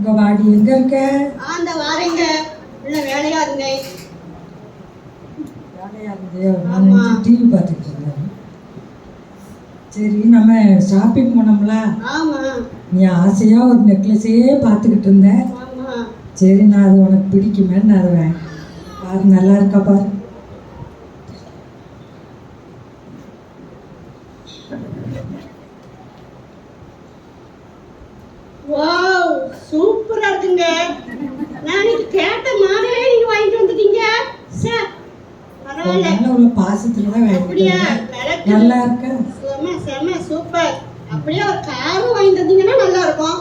உங்க வாடி எங்க இருக்க? அந்த வாரேங்க. உள்ள வேலையா இருந்தேன். வேலையா இருந்தே? நான் டிவி பார்த்துட்டு இருந்தேன். சரி, நம்ம ஷாப்பிங் போனோம்ல? ஆமா. நீ ஆசையா ஒரு நெக்லஸே பார்த்துக்கிட்டு இருந்த. ஆமா. சரி, நான் அது உனக்கு பிடிக்குமேன்னு நான் அதை பாரு, நல்லா இருக்கா பாரு. வாவ், சூப்பரா இருக்குங்க. நான் இது கேட்ட மாடலே நீங்க வாங்கிட்டு வந்துட்டீங்க. சார் பரவாயில்ல. நல்ல உள்ள பாசத்துல தான் அப்படியே வாங்கிட்டு நல்லா இருக்கா? செம செம சூப்பர். அப்படியே ஒரு காரும் வாங்கிட்டு வந்தீங்கன்னா நல்லா இருக்கும்.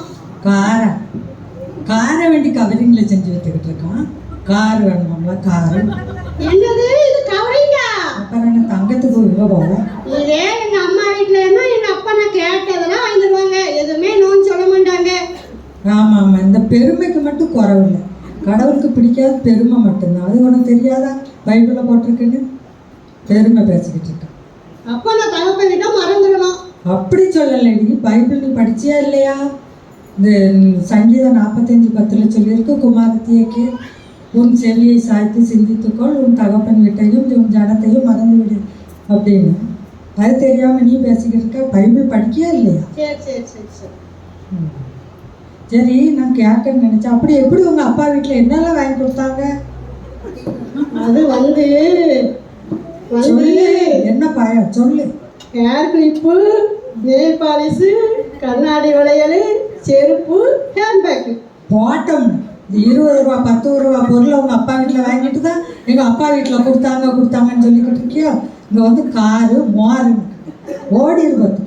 காரை வேண்டி கவரிங்ல செஞ்சு வச்சுக்கிட்டு இருக்கான். கார் வேணுமாம்ல? காரு என்னது இது கவரிங்கா? அப்புறம் என்ன தங்கத்துக்கு எங்க போவோம்? இதே எங்க அம்மா வீட்டுல இருந்தா எங்க அப்பா நான் கேட்டதெல்லாம் வாங்கிடுவாங்க. எதுவுமே நோன்னு சொல்ல மாட்டாங்க. ஆமா ஆமா, இந்த பெருமைக்கு மட்டும் குறவில்லை. கடவுளுக்கு பிடிக்காத பெருமை மட்டும்தான். அது உனக்கு தெரியாதா? பைபிள்ல போட்டிருக்குன்னு பெருமை பேசிக்கிட்டு இருக்கான். அப்பா நான் தகப்பன்கிட்ட மறந்துடணும். அப்படி சொல்லலைடி, பைபிள் நீ படிச்சியா இல்லையா? இந்த சங்கீதம் 45:10 சொல்லியிருக்கு, குமாரத்தியக்கு உன் செவியை சாய்த்து சிந்தித்துக்கொள், உன் தகப்பன் வீட்டையும் உன் ஜனத்தையும் மறந்து விடு அப்படின்னு. அது தெரியாம நீ பேசிக்கிட்டு இருக்க. பைபிள் படிக்கியா இல்லையா? சரி சரி சரி சரி. சரி, நான் கேட்கன்னு நினைச்சேன். அப்படி எப்படி உங்க அப்பா வீட்டில் என்னெல்லாம் வாங்கி கொடுத்தாங்க? அது சொல்லு, என்ன பயம் சொல்லு. ஹேர் கிளிப்பு, நெயில் பாலிஷு, கண்ணாடி வளையல், செருப்பு, ஹேண்ட்பேக்கு. போட்டோம். இந்த 20 ரூபா 10 ரூபா பொருளை உங்க அப்பா வீட்டில் வாங்கிட்டு தான் எங்க அப்பா வீட்டில் கொடுத்தாங்கன்னு சொல்லிக்கிட்டு இருக்கியோ. இங்கே வந்து காரு மோரு ஓடி இருக்கும்.